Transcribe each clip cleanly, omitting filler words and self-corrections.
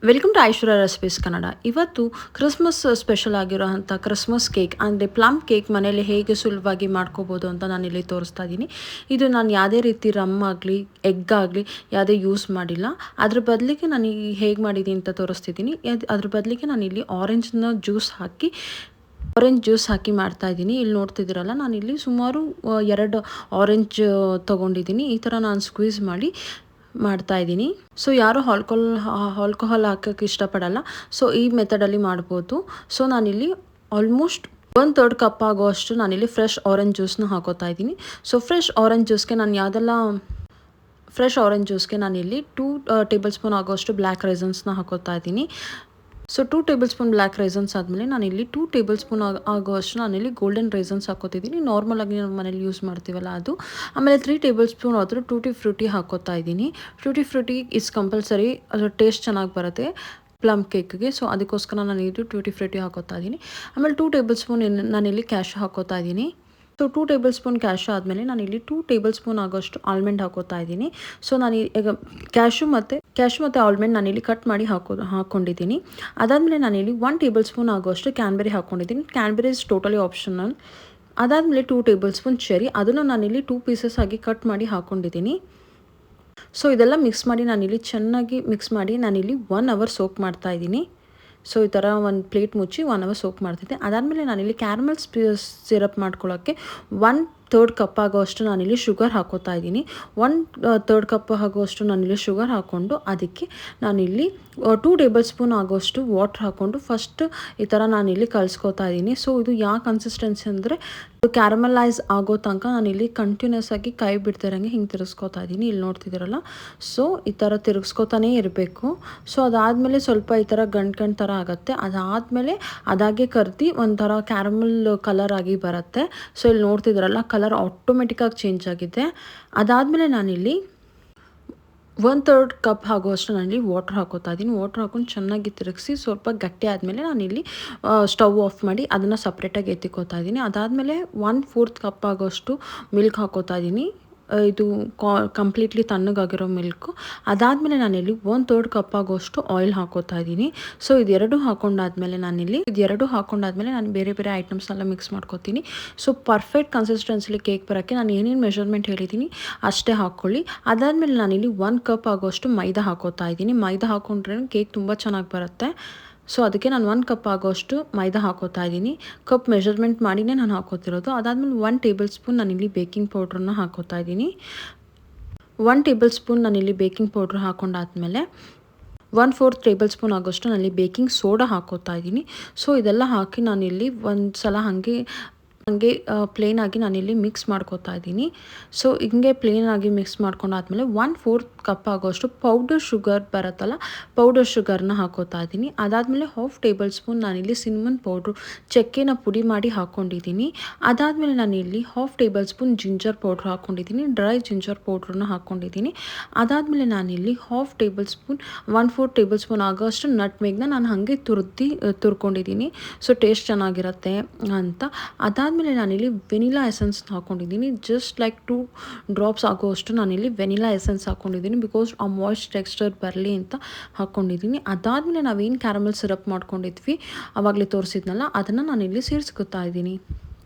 Welcome to Aishwarya recipes Kannada. ಇವತ್ತು Christmas special ಆಗಿರೋಂಥ Christmas cake ಅಂದರೆ ಪ್ಲಮ್ ಕೇಕ್ ಮನೇಲಿ ಹೇಗೆ ಸುಲಭವಾಗಿ ಮಾಡ್ಕೋಬೋದು ಅಂತ ನಾನು ಇಲ್ಲಿ ತೋರಿಸ್ತಾ ಇದ್ದೀನಿ. ಇದು ನಾನು ಯಾವುದೇ ರೀತಿ ರಮ್ ಆಗಲಿ ಎಗ್ ಆಗಲಿ ಯಾವುದೇ ಯೂಸ್ ಮಾಡಿಲ್ಲ. ಅದ್ರ ಬದಲಿಗೆ ನಾನು ಹೇಗೆ ಮಾಡಿದ್ದೀನಿ ಅಂತ ತೋರಿಸ್ತಿದ್ದೀನಿ. ಅದ್ರ ಬದಲಿಗೆ ನಾನು ಇಲ್ಲಿ ಆರೆಂಜ್ ಜ್ಯೂಸ್ ಹಾಕಿ ಮಾಡ್ತಾ ಇದ್ದೀನಿ. ಇಲ್ಲಿ ನೋಡ್ತಿದ್ದೀರಲ್ಲ, ನಾನಿಲ್ಲಿ ಸುಮಾರು 2 ಆರೆಂಜ್ ತೊಗೊಂಡಿದ್ದೀನಿ. ಈ ಥರ ನಾನು ಸ್ಕ್ವೀಸ್ ಮಾಡಿ ಮಾಡ್ತಾ ಇದ್ದೀನಿ. ಸೊ ಯಾರು ಆಲ್ಕೋಹಾಲ್ ಹಾಕೋಕ್ಕೆ ಇಷ್ಟಪಡಲ್ಲ, ಸೊ ಈ ಮೆಥಡಲ್ಲಿ ಮಾಡ್ಬೋದು. ಸೊ ನಾನಿಲ್ಲಿ ಆಲ್ಮೋಸ್ಟ್ 1/3 ಕಪ್ ಆಗೋಷ್ಟು ನಾನಿಲ್ಲಿ ಫ್ರೆಶ್ ಆರೆಂಜ್ ಜ್ಯೂಸ್ನ ಹಾಕೋತಾ ಇದ್ದೀನಿ. ಸೊ ಫ್ರೆಶ್ ಆರೆಂಜ್ ಜ್ಯೂಸ್ಗೆ ನಾನಿಲ್ಲಿ 2 ಟೇಬಲ್ ಸ್ಪೂನ್ ಆಗೋಷ್ಟು ಬ್ಲ್ಯಾಕ್ ರೈಸನ್ಸ್ನ ಹಾಕೋತಾ ಇದ್ದೀನಿ. So 2 table spoon black raisins ಆದಮೇಲೆ ನಾನಿಲ್ಲಿ 2 ಟೇಬಲ್ ಸ್ಪೂನ್ ಆಗೋಷ್ಟು ನಾನಿಲ್ಲಿ ಗೋಲ್ಡನ್ ರೈಸನ್ಸ್ ಹಾಕೋತಿದ್ದೀನಿ. ನಾರ್ಮಲಾಗಿ ನಾವು ಮನೇಲಿ ಯೂಸ್ ಮಾಡ್ತೀವಲ್ಲ ಅದು. ಆಮೇಲೆ 3 ಟೇಬಲ್ ಸ್ಪೂನ್ ಆದರೂ ಟೂಟಿ ಫ್ರೂಟಿ ಹಾಕೋತಾ ಇದ್ದೀನಿ. ಟೂಟಿ ಫ್ರೂಟಿ ಇಸ್ ಕಂಪಲ್ಸರಿ, ಅದರ ಟೇಸ್ಟ್ ಚೆನ್ನಾಗಿ ಬರುತ್ತೆ ಪ್ಲಮ್ ಕೇಕ್ಗೆ. ಸೊ ಅದಕ್ಕೋಸ್ಕರ ನಾನಿದು ಟೂಟಿ ಫ್ರೂಟಿ ಹಾಕೋತಾ ಇದ್ದೀನಿ. ಆಮೇಲೆ 2 ಟೇಬಲ್ ಸ್ಪೂನ್ ನಾನಿಲ್ಲಿ ಕ್ಯಾಶು ಹಾಕೋತಾ ಇದ್ದೀನಿ. ಸೊ 2 ಟೇಬಲ್ ಸ್ಪೂನ್ ಕ್ಯಾಶು ಆದಮೇಲೆ ನಾನಿಲ್ಲಿ 2 ಟೇಬಲ್ ಸ್ಪೂನ್ ಆಗೋಷ್ಟು ಆಲ್ಮಂಡ್ ಹಾಕೋತಾ ಇದ್ದೀನಿ. ಸೊ ನಾನು ಈಗ ಕ್ಯಾಶು ಮತ್ತು ಆಲ್ಮಂಡ್ ನಾನಿಲ್ಲಿ ಕಟ್ ಮಾಡಿ ಹಾಕ್ಕೊಂಡಿದ್ದೀನಿ. ಅದಾದಮೇಲೆ ನಾನಿಲ್ಲಿ 1 ಟೇಬಲ್ ಸ್ಪೂನ್ ಆಗೋಷ್ಟು ಕ್ಯಾನ್ಬೆರಿ ಹಾಕ್ಕೊಂಡಿದ್ದೀನಿ. Cranberry is totally optional. ಅದಾದಮೇಲೆ 2 ಟೇಬಲ್ ಸ್ಪೂನ್ ಚೆರಿ, ಅದನ್ನು ನಾನಿಲ್ಲಿ 2 ಪೀಸಸ್ ಆಗಿ ಕಟ್ ಮಾಡಿ ಹಾಕ್ಕೊಂಡಿದ್ದೀನಿ. ಸೊ ಇದೆಲ್ಲ ಚೆನ್ನಾಗಿ ಮಿಕ್ಸ್ ಮಾಡಿ ನಾನಿಲ್ಲಿ 1 ಅವರ್ ಸೋಕ್ ಮಾಡ್ತಾ ಇದ್ದೀನಿ. ಸೊ ಈ ಥರ ಒಂದು ಪ್ಲೇಟ್ ಮುಚ್ಚಿ 1 ಅವರ್ ಸೋಕ್ ಮಾಡ್ತಿದ್ದೆ. ಅದಾದಮೇಲೆ ನಾನಿಲ್ಲಿ ಕ್ಯಾರಮಲ್ ಸಿರಪ್ ಮಾಡ್ಕೊಳ್ಳೋಕ್ಕೆ 1/3 ಕಪ್ ಆಗೋಷ್ಟು ನಾನಿಲ್ಲಿ ಶುಗರ್ ಹಾಕೋತಾ ಇದ್ದೀನಿ. 1/3 ಕಪ್ ಆಗೋಷ್ಟು ನಾನಿಲ್ಲಿ ಶುಗರ್ ಹಾಕ್ಕೊಂಡು ಅದಕ್ಕೆ ನಾನಿಲ್ಲಿ 2 ಟೇಬಲ್ ಸ್ಪೂನ್ ಆಗೋಷ್ಟು ವಾಟ್ರ್ ಹಾಕ್ಕೊಂಡು ಫಸ್ಟ್ ಈ ಥರ ನಾನಿಲ್ಲಿ ಕಲಿಸ್ಕೋತಾ ಇದ್ದೀನಿ. ಸೊ ಇದು ಯಾವ ಕನ್ಸಿಸ್ಟೆನ್ಸಿ ಅಂದರೆ ಕ್ಯಾರಮಲೈಸ್ ಆಗೋ ತನಕ ನಾನಿಲ್ಲಿ ಕಂಟಿನ್ಯೂಸ್ ಆಗಿ ಕೈ ಬಿಡ್ತಿರಂಗೆ ಹಿಂಗೆ ತಿರುಗಿಸ್ಕೋತಾ ಇದ್ದೀನಿ. ಇಲ್ಲಿ ನೋಡ್ತಿದ್ದೀರಲ್ಲ, ಸೊ ಈ ಥರ ತಿರುಗಿಸ್ಕೋತಾನೇ ಇರಬೇಕು. ಸೊ ಅದಾದಮೇಲೆ ಸ್ವಲ್ಪ ಈ ಥರ ಗಂಟು ಥರ ಆಗುತ್ತೆ. ಅದಾದಮೇಲೆ ಅದಾಗೆ ಕರ್ದು ಒಂಥರ ಕ್ಯಾರಮಲ್ ಕಲರ್ ಆಗಿ ಬರುತ್ತೆ. ಸೊ ಇಲ್ಲಿ ನೋಡ್ತಿದ್ದೀರಲ್ಲ, ಕಲರ್ ಆಟೋಮೆಟಿಕ್ಕಾಗಿ ಚೇಂಜ್ ಆಗಿದೆ. ಅದಾದಮೇಲೆ ನಾನಿಲ್ಲಿ 1/3 ಕಪ್ ಆಗುವಷ್ಟು ನಾನಿಲ್ಲಿ ವಾಟ್ರ್ ಹಾಕೋತಾ ಇದ್ದೀನಿ. ವಾಟ್ರ್ ಹಾಕೊಂಡು ಚೆನ್ನಾಗಿ ತಿರುಗಿಸಿ ಸ್ವಲ್ಪ ಗಟ್ಟಿ ಆದಮೇಲೆ ನಾನಿಲ್ಲಿ ಸ್ಟವ್ ಆಫ್ ಮಾಡಿ ಅದನ್ನು ಸಪ್ರೇಟಾಗಿ ಎತ್ತಿಕೋತಾ ಇದ್ದೀನಿ. ಅದಾದಮೇಲೆ 1/4 ಕಪ್ ಆಗೋಷ್ಟು ಮಿಲ್ಕ್ ಹಾಕೋತಾ ಇದ್ದೀನಿ. ಇದು ಕಂಪ್ಲೀಟ್ಲಿ ತಣ್ಣಗಾಗಿರೋ ಮಿಲ್ಕು. ಅದಾದಮೇಲೆ ನಾನಿಲ್ಲಿ 1/3 ಕಪ್ ಆಗೋಷ್ಟು ಆಯಿಲ್ ಹಾಕೋತಾ ಇದ್ದೀನಿ. ಸೊ ಇದೆರಡು ಹಾಕೊಂಡಾದ್ಮೇಲೆ ನಾನು ಬೇರೆ ಬೇರೆ ಐಟಮ್ಸ್ನೆಲ್ಲ ಮಿಕ್ಸ್ ಮಾಡ್ಕೋತೀನಿ. ಸೊ ಪರ್ಫೆಕ್ಟ್ ಕನ್ಸಿಸ್ಟೆನ್ಸಿಲಿ ಕೇಕ್ ಬರೋಕ್ಕೆ ನಾನು ಏನೇನು ಮೆಷರ್ಮೆಂಟ್ ಹೇಳಿದ್ದೀನಿ ಅಷ್ಟೇ ಹಾಕ್ಕೊಳ್ಳಿ. ಅದಾದಮೇಲೆ ನಾನಿಲ್ಲಿ 1 ಕಪ್ ಆಗೋಷ್ಟು ಮೈದಾ ಹಾಕೋತಾ ಇದ್ದೀನಿ. ಮೈದಾ ಹಾಕೊಂಡ್ರೆ ಕೇಕ್ ತುಂಬ ಚೆನ್ನಾಗಿ ಬರುತ್ತೆ. ಸೊ ಅದಕ್ಕೆ ನಾನು 1 ಕಪ್ ಆಗೋಷ್ಟು ಮೈದಾ ಹಾಕೋತಾ ಇದ್ದೀನಿ. ಕಪ್ ಮೆಷರ್ಮೆಂಟ್ ಮಾಡಿನೇ ನಾನು ಹಾಕೋತಿರೋದು. ಅದಾದಮೇಲೆ 1 ಟೇಬಲ್ ಸ್ಪೂನ್ ನಾನಿಲ್ಲಿ ಬೇಕಿಂಗ್ ಪೌಡ್ರನ್ನ ಹಾಕೋತಾ ಇದ್ದೀನಿ. 1 ಟೇಬಲ್ ಸ್ಪೂನ್ ನಾನಿಲ್ಲಿ ಬೇಕಿಂಗ್ ಪೌಡ್ರ್ ಹಾಕೊಂಡಾದ್ಮೇಲೆ 1/4 ಟೇಬಲ್ ಸ್ಪೂನ್ ಆಗೋಷ್ಟು ನಾನಿಲ್ಲಿ ಬೇಕಿಂಗ್ ಸೋಡಾ ಹಾಕೋತಾ ಇದ್ದೀನಿ. ಸೊ ಇದೆಲ್ಲ ಹಾಕಿ ನಾನಿಲ್ಲಿ ಒಂದು ಸಲ ಹಾಗೆ ಪ್ಲೇನಾಗಿ ನಾನಿಲ್ಲಿ ಮಿಕ್ಸ್ ಮಾಡ್ಕೋತಾ ಇದ್ದೀನಿ. ಸೊ ಹಿಂಗೆ ಪ್ಲೇನಾಗಿ ಮಿಕ್ಸ್ ಮಾಡ್ಕೊಂಡಾದ್ಮೇಲೆ 1/4 ಕಪ್ ಆಗೋಷ್ಟು ಪೌಡರ್ ಶುಗರ್ ಬರುತ್ತಲ್ಲ, ಪೌಡರ್ ಶುಗರ್ನ ಹಾಕೋತಾ ಇದ್ದೀನಿ. ಅದಾದಮೇಲೆ 1/2 ಟೇಬಲ್ ಸ್ಪೂನ್ ನಾನಿಲ್ಲಿ ಸಿನ್ನಮನ್ ಪೌಡ್ರು ಚಕ್ಕೆನ ಪುಡಿ ಮಾಡಿ ಹಾಕ್ಕೊಂಡಿದ್ದೀನಿ. ಅದಾದಮೇಲೆ ನಾನಿಲ್ಲಿ 1/2 ಟೇಬಲ್ ಸ್ಪೂನ್ ಜಿಂಜರ್ ಪೌಡ್ರ್ ಹಾಕ್ಕೊಂಡಿದ್ದೀನಿ. ಡ್ರೈ ಜಿಂಜರ್ ಪೌಡ್ರನ್ನ ಹಾಕ್ಕೊಂಡಿದ್ದೀನಿ. ಅದಾದಮೇಲೆ ನಾನಿಲ್ಲಿ 1/4 ಟೇಬಲ್ ಸ್ಪೂನ್ ಆಗೋಷ್ಟು ನಟ್ಮೇಗ್ನ ನಾನು ಹಾಗೆ ತುರ್ಕೊಂಡಿದ್ದೀನಿ. ಸೊ ಟೇಸ್ಟ್ ಚೆನ್ನಾಗಿರುತ್ತೆ ಅಂತ. ಅದಾದಮೇಲೆ ನಾನಿಲ್ಲಿ ವೆನಿಲಾ ಎಸೆನ್ಸ್ ಹಾಕ್ಕೊಂಡಿದ್ದೀನಿ. ಜಸ್ಟ್ ಲೈಕ್ 2 ಡ್ರಾಪ್ಸ್ ಆಗೋಷ್ಟು ನಾನಿಲ್ಲಿ ವೆನಿಲಾ ಎಸೆನ್ಸ್ ಹಾಕ್ಕೊಂಡಿದ್ದೀನಿ. ಬಿಕಾಸ್ ಆ ಮಾಯ್ಸ್ಟ್ ಟೆಕ್ಸ್ಚರ್ ಬರಲಿ ಅಂತ ಹಾಕ್ಕೊಂಡಿದ್ದೀನಿ. ಅದಾದಮೇಲೆ ನಾವೇನು ಕ್ಯಾರಮಲ್ ಸಿರಪ್ ಮಾಡ್ಕೊಂಡಿದ್ವಿ ಆವಾಗಲೇ ತೋರಿಸಿದ್ನಲ್ಲ, ಅದನ್ನು ನಾನಿಲ್ಲಿ ಸೇರಿಸ್ಕೊತಾ ಇದ್ದೀನಿ.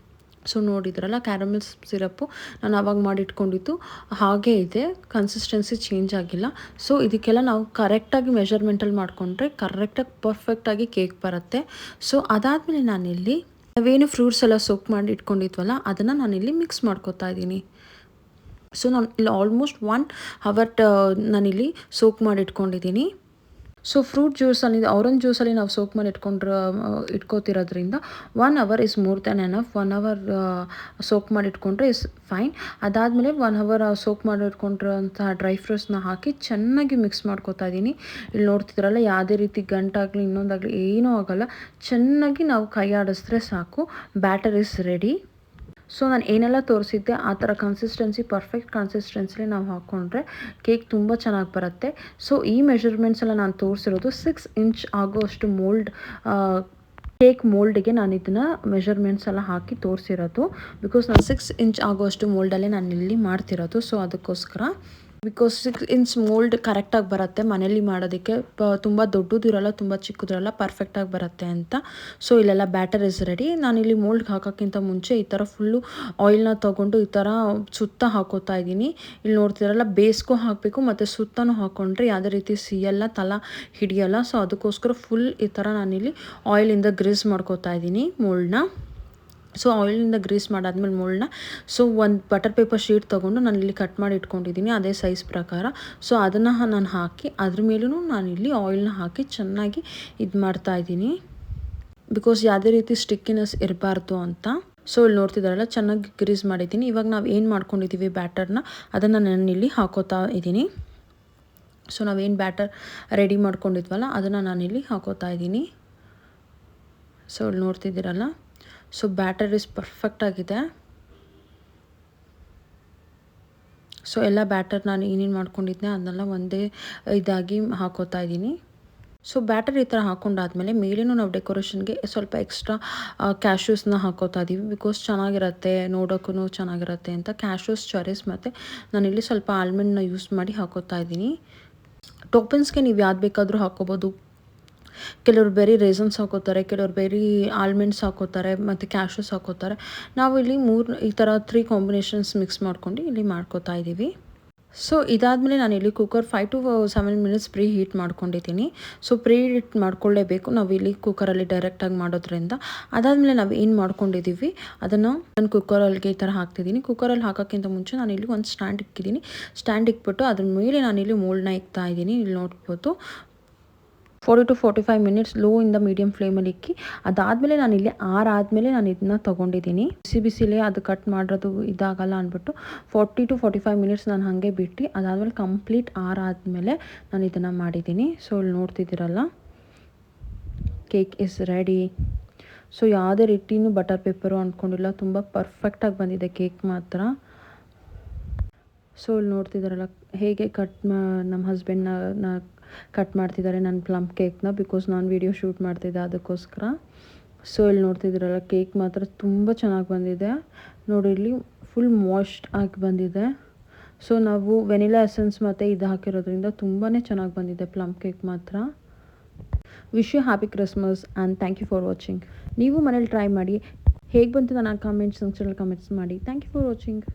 ಸೊ ನೋಡಿದ್ರಲ್ಲ, ಕ್ಯಾರಮಲ್ ಸಿರಪ್ಪು ನಾನು ಆವಾಗ ಮಾಡಿಟ್ಕೊಂಡಿದ್ದು ಹಾಗೇ ಇದೆ, ಕನ್ಸಿಸ್ಟೆನ್ಸಿ ಚೇಂಜ್ ಆಗಿಲ್ಲ. ಸೊ ಇದಕ್ಕೆಲ್ಲ ನಾವು ಕರೆಕ್ಟಾಗಿ ಮೆಷರ್ಮೆಂಟಲ್ಲಿ ಮಾಡಿಕೊಂಡ್ರೆ ಕರೆಕ್ಟಾಗಿ ಪರ್ಫೆಕ್ಟಾಗಿ ಕೇಕ್ ಬರುತ್ತೆ. ಸೊ ಅದಾದಮೇಲೆ ನಾನಿಲ್ಲಿ ನಾವೇನು ಫ್ರೂಟ್ಸ್ ಎಲ್ಲ ಸೋಕ್ ಮಾಡಿ ಇಟ್ಕೊಂಡಿದ್ವಲ್ಲ ಅದನ್ನು ನಾನಿಲ್ಲಿ ಮಿಕ್ಸ್ ಮಾಡ್ಕೋತಾ ಇದ್ದೀನಿ. ಸೊ ನಾನು ಇಲ್ಲಿ ಆಲ್ಮೋಸ್ಟ್ 1 ಅವರ್ ನಾನಿಲ್ಲಿ ಸೋಕ್ ಮಾಡಿ ಇಟ್ಕೊಂಡಿದ್ದೀನಿ. ಸೊ ಫ್ರೂಟ್ ಜ್ಯೂಸಲ್ಲಿ, ಆರೆಂಜ್ ಜ್ಯೂಸಲ್ಲಿ ನಾವು ಸೋಕ್ ಮಾಡಿ ಇಟ್ಕೋತಿರೋದ್ರಿಂದ 1 hour is more than enough. 1 hour soak ಮಾಡಿ ಇಟ್ಕೊಂಡ್ರೆ ಇಸ್ ಫೈನ್. ಅದಾದಮೇಲೆ 1 ಅವರ್ ಸೋಕ್ ಮಾಡಿ ಇಟ್ಕೊಂಡಿರೋಂತಹ ಡ್ರೈ ಫ್ರೂಟ್ಸ್ನ ಹಾಕಿ ಚೆನ್ನಾಗಿ ಮಿಕ್ಸ್ ಮಾಡ್ಕೋತಾ ಇದ್ದೀನಿ. ಇಲ್ಲಿ ನೋಡ್ತಿದ್ರಲ್ಲ, ಯಾವುದೇ ರೀತಿ ಗಂಟಾಗಲಿ ಇನ್ನೊಂದಾಗಲಿ ಏನೂ ಆಗೋಲ್ಲ. ಚೆನ್ನಾಗಿ ನಾವು ಕೈ ಆಡಿಸಿದ್ರೆ ಸಾಕು, ಬ್ಯಾಟರ್ ಇಸ್ ರೆಡಿ. ಸೊ ನಾನು ಏನೆಲ್ಲ ತೋರಿಸಿದ್ದೆ ಆ ಥರ ಪರ್ಫೆಕ್ಟ್ ಕನ್ಸಿಸ್ಟೆನ್ಸಿಲಿ ನಾವು ಹಾಕ್ಕೊಂಡ್ರೆ ಕೇಕ್ ತುಂಬ ಚೆನ್ನಾಗಿ ಬರುತ್ತೆ. ಸೊ ಈ ಮೆಷರ್ಮೆಂಟ್ಸ್ ಎಲ್ಲ ನಾನು ತೋರಿಸಿರೋದು 6 ಇಂಚ್ ಆಗೋಷ್ಟು ಕೇಕ್ ಮೋಲ್ಡಿಗೆ ನಾನು ಇದನ್ನು ಮೆಷರ್ಮೆಂಟ್ಸ್ ಎಲ್ಲ ಹಾಕಿ ತೋರಿಸಿರೋದು. ಬಿಕಾಸ್ ನಾನು 6 ಇಂಚ್ ಆಗೋಷ್ಟು ಮೋಲ್ಡಲ್ಲೇ ನಾನು ಇಲ್ಲಿ ಮಾಡ್ತಿರೋದು. ಸೊ ಅದಕ್ಕೋಸ್ಕರ ಬಿಕಾಸ್ 6 ಇಂಚ್ ಮೋಲ್ಡ್ ಕರೆಕ್ಟಾಗಿ ಬರುತ್ತೆ ಮನೇಲಿ ಮಾಡೋದಕ್ಕೆ. ತುಂಬ ದೊಡ್ಡದಿರಲ್ಲ, ತುಂಬ ಚಿಕ್ಕದಿರಲ್ಲ, ಪರ್ಫೆಕ್ಟಾಗಿ ಬರುತ್ತೆ ಅಂತ. ಸೊ ಇಲ್ಲೆಲ್ಲ ಬ್ಯಾಟರ್ ಇಸ್ ರೆಡಿ. ನಾನಿಲ್ಲಿ ಮೋಲ್ಡ್ಗೆ ಹಾಕೋಕ್ಕಿಂತ ಮುಂಚೆ ಈ ಥರ ಫುಲ್ಲು ಆಯಿಲ್ನ ತೊಗೊಂಡು ಈ ಥರ ಸುತ್ತ ಹಾಕೋತಾ ಇದ್ದೀನಿ. ಇಲ್ಲಿ ನೋಡ್ತಿರಲ್ಲ, ಬೇಸ್ಗೂ ಹಾಕಬೇಕು ಮತ್ತು ಸುತ್ತನೂ ಹಾಕ್ಕೊಂಡ್ರೆ ಯಾವುದೇ ರೀತಿ ಸಿಯಲ್ಲ, ತಲ ಹಿಡಿಯಲ್ಲ. ಸೊ ಅದಕ್ಕೋಸ್ಕರ ಫುಲ್ ಈ ಥರ ನಾನಿಲ್ಲಿ ಆಯಿಲಿಂದ ಗ್ರೀಸ್ ಮಾಡ್ಕೋತಾ ಇದ್ದೀನಿ ಮೋಲ್ಡ್ನ. ಸೊ ಆಯಿಲಿಂದ ಗ್ರೀಸ್ ಮಾಡಾದ್ಮೇಲೆ ಮೋಲ್ಡ್ನ ಒಂದು ಬಟರ್ ಪೇಪರ್ ಶೀಟ್ ತೊಗೊಂಡು ನಾನು ಇಲ್ಲಿ ಕಟ್ ಮಾಡಿ ಇಟ್ಕೊಂಡಿದ್ದೀನಿ ಅದೇ ಸೈಜ್ ಪ್ರಕಾರ. ಸೊ ಅದನ್ನು ನಾನು ಹಾಕಿ ಅದ್ರ ಮೇಲೂ ನಾನಿಲ್ಲಿ ಆಯಿಲ್ನ ಹಾಕಿ ಚೆನ್ನಾಗಿ ಇದು ಮಾಡ್ತಾಯಿದ್ದೀನಿ, ಬಿಕಾಸ್ ಯಾವುದೇ ರೀತಿ ಸ್ಟಿಕ್ಕಿನೆಸ್ ಇರಬಾರ್ದು ಅಂತ. ಸೊ ಇಲ್ಲಿ ನೋಡ್ತಿದ್ದಾರಲ್ಲ, ಚೆನ್ನಾಗಿ ಗ್ರೀಸ್ ಮಾಡಿದ್ದೀನಿ. ಇವಾಗ ನಾವು ಏನು ಮಾಡ್ಕೊಂಡಿದ್ದೀವಿ ಬ್ಯಾಟರ್ನ, ಅದನ್ನು ನಾನಿಲ್ಲಿ ಹಾಕೋತಾ ಇದ್ದೀನಿ. ಸೊ ನಾವೇನು ಬ್ಯಾಟರ್ ರೆಡಿ ಮಾಡ್ಕೊಂಡಿದ್ವಲ್ಲ ಅದನ್ನು ನಾನಿಲ್ಲಿ ಹಾಕೋತಾ ಇದ್ದೀನಿ. ಸೊ ಇಲ್ಲಿ ನೋಡ್ತಿದ್ದೀರಲ್ಲ, ಸೊ ಬ್ಯಾಟರ್ ಇಸ್ ಪರ್ಫೆಕ್ಟ್ ಆಗಿದೆ. ಸೊ ಎಲ್ಲ ಬ್ಯಾಟರ್ ನಾನು ಏನೇನು ಮಾಡ್ಕೊಂಡಿದ್ದೆ ಅದನ್ನೆಲ್ಲ ಒಂದೇ ಇದಾಗಿ ಹಾಕೋತಾ ಇದ್ದೀನಿ. ಸೊ ಬ್ಯಾಟರ್ ಈ ಥರ ಹಾಕೊಂಡಾದ್ಮೇಲೆ ಮೇಲೇನೂ ನಾವು ಡೆಕೋರೇಷನ್ಗೆ ಸ್ವಲ್ಪ ಎಕ್ಸ್ಟ್ರಾ ಕ್ಯಾಶ್ಯೂಸ್ನ ಹಾಕೋತಾ ಇದ್ದೀವಿ, ಬಿಕಾಸ್ ಚೆನ್ನಾಗಿರುತ್ತೆ, ನೋಡೋಕ್ಕೂ ಚೆನ್ನಾಗಿರುತ್ತೆ ಅಂತ. ಕ್ಯಾಶ್ಯೂಸ್, ಚೆರೀಸ್ ಮತ್ತು ನಾನಿಲ್ಲಿ ಸ್ವಲ್ಪ ಆಲ್ಮಂಡ್ನ ಯೂಸ್ ಮಾಡಿ ಹಾಕೋತಾ ಇದ್ದೀನಿ. ಟಾಪಿಂಗ್ಸ್ಗೆ ನೀವು ಯಾವ್ದು ಬೇಕಾದರೂ ಹಾಕೋಬೋದು. ಕೆಲವರು ಬೇರೆ ರೇಸನ್ಸ್ ಹಾಕೋತಾರೆ, ಕೆಲವರು ಬೇರೆ ಆಲ್ಮಂಡ್ಸ್ ಹಾಕೋತಾರೆ ಮತ್ತು ಕ್ಯಾಶ್ಯೂಸ್ ಹಾಕೋತಾರೆ. ನಾವು ಇಲ್ಲಿ ಈ ಥರ 3 ಕಾಂಬಿನೇಷನ್ಸ್ ಮಿಕ್ಸ್ ಮಾಡ್ಕೊಂಡು ಇಲ್ಲಿ ಮಾಡ್ಕೋತಾ ಇದ್ದೀವಿ. ಸೊ ಇದಾದಮೇಲೆ ನಾನು ಇಲ್ಲಿ cooker 5 to 7 minutes preheat ಮಾಡ್ಕೊಂಡಿದ್ದೀನಿ. ಸೊ ಪ್ರೀ ಹೀಟ್ ಮಾಡ್ಕೊಳ್ಳೇಬೇಕು ನಾವು ಇಲ್ಲಿ ಕುಕ್ಕರಲ್ಲಿ ಡೈರೆಕ್ಟಾಗಿ ಮಾಡೋದ್ರಿಂದ. ಅದಾದಮೇಲೆ ನಾವು ಏನು ಮಾಡ್ಕೊಂಡಿದ್ದೀವಿ ಅದನ್ನು ನಾನು ಕುಕ್ಕರಲ್ಲಿಗೆ ಈ ಥರ ಹಾಕ್ತಿದ್ದೀನಿ. ಕುಕ್ಕರಲ್ಲಿ ಹಾಕೋಕ್ಕಿಂತ ಮುಂಚೆ ನಾನು ಇಲ್ಲಿ ಒಂದು ಸ್ಟ್ಯಾಂಡ್ ಇಕ್ಕಿದ್ದೀನಿ. ಸ್ಟ್ಯಾಂಡ್ ಇಕ್ಬಿಟ್ಟು ಅದ್ರ ಮೇಲೆ ನಾನಿಲ್ಲಿ ಮೋಲ್ಡ್ನ ಇಕ್ತಾ ಇದ್ದೀನಿ. ಇಲ್ಲಿ ನೋಡ್ಬೋದು 40 to 45 ಮಿನಿಟ್ಸ್ ಲೋ ಇಂದ ಮೀಡಿಯಮ್ ಫ್ಲೇಮಲ್ಲಿ ಇಕ್ಕಿ ಅದಾದಮೇಲೆ ನಾನಿಲ್ಲಿ ಆರಾದಮೇಲೆ ನಾನು ಇದನ್ನ ತೊಗೊಂಡಿದ್ದೀನಿ. ಬಿಸಿಲೇ ಅದು ಕಟ್ ಮಾಡೋದು ಇದಾಗಲ್ಲ ಅಂದ್ಬಿಟ್ಟು 40 to 45 ಮಿನಿಟ್ಸ್ ನಾನು ಹಾಗೆ ಬಿಟ್ಟು ಅದಾದಮೇಲೆ ಕಂಪ್ಲೀಟ್ ಆರಾದಮೇಲೆ ನಾನು ಇದನ್ನು ಮಾಡಿದ್ದೀನಿ. ಸೊ ಇಲ್ಲಿ ನೋಡ್ತಿದ್ದೀರಲ್ಲ, ಕೇಕ್ ಇಸ್ ರೆಡಿ. ಸೊ ಯಾವುದೇ ರೀತಿಯೂ ಬಟರ್ ಪೇಪರು ಅಂದ್ಕೊಂಡಿಲ್ಲ, ತುಂಬ ಪರ್ಫೆಕ್ಟಾಗಿ ಬಂದಿದೆ ಕೇಕ್ ಮಾತ್ರ. ಸೊ ಇಲ್ಲಿ ನೋಡ್ತಿದ್ದಾರಲ್ಲ ಹೇಗೆ ನಮ್ಮ ಹಸ್ಬೆಂಡ್ನ ಕಟ್ ಮಾಡ್ತಿದ್ದಾರೆ ನನ್ನ ಪ್ಲಮ್ ಕೇಕ್ನ, ಬಿಕಾಸ್ ನಾನು ವಿಡಿಯೋ ಶೂಟ್ ಮಾಡ್ತಿದ್ದೆ ಅದಕ್ಕೋಸ್ಕರ. ಸೊ ಇಲ್ಲಿ ನೋಡ್ತಿದ್ದೀರಲ್ಲ, ಕೇಕ್ ಮಾತ್ರ ತುಂಬ ಚೆನ್ನಾಗಿ ಬಂದಿದೆ ನೋಡಿ. ಇಲ್ಲಿ ಫುಲ್ ಮಾಯ್ಸ್ಟ್ ಆಗಿ ಬಂದಿದೆ. ಸೊ ನಾವು ವೆನಿಲಾ ಎಸೆನ್ಸ್ ಮತ್ತು ಇದು ಹಾಕಿರೋದ್ರಿಂದ ತುಂಬಾ ಚೆನ್ನಾಗಿ ಬಂದಿದೆ ಪ್ಲಮ್ ಕೇಕ್ ಮಾತ್ರ. Wish you happy Christmas and thank you for watching. ನೀವು ಮನೇಲಿ ಟ್ರೈ ಮಾಡಿ, ಹೇಗೆ ಬಂತು ನನ್ನ ಕಮೆಂಟ್ಸ್ ಸೆಕ್ಷನಲ್ಲಿ ಕಮೆಂಟ್ಸ್ ಮಾಡಿ. Thank you for watching.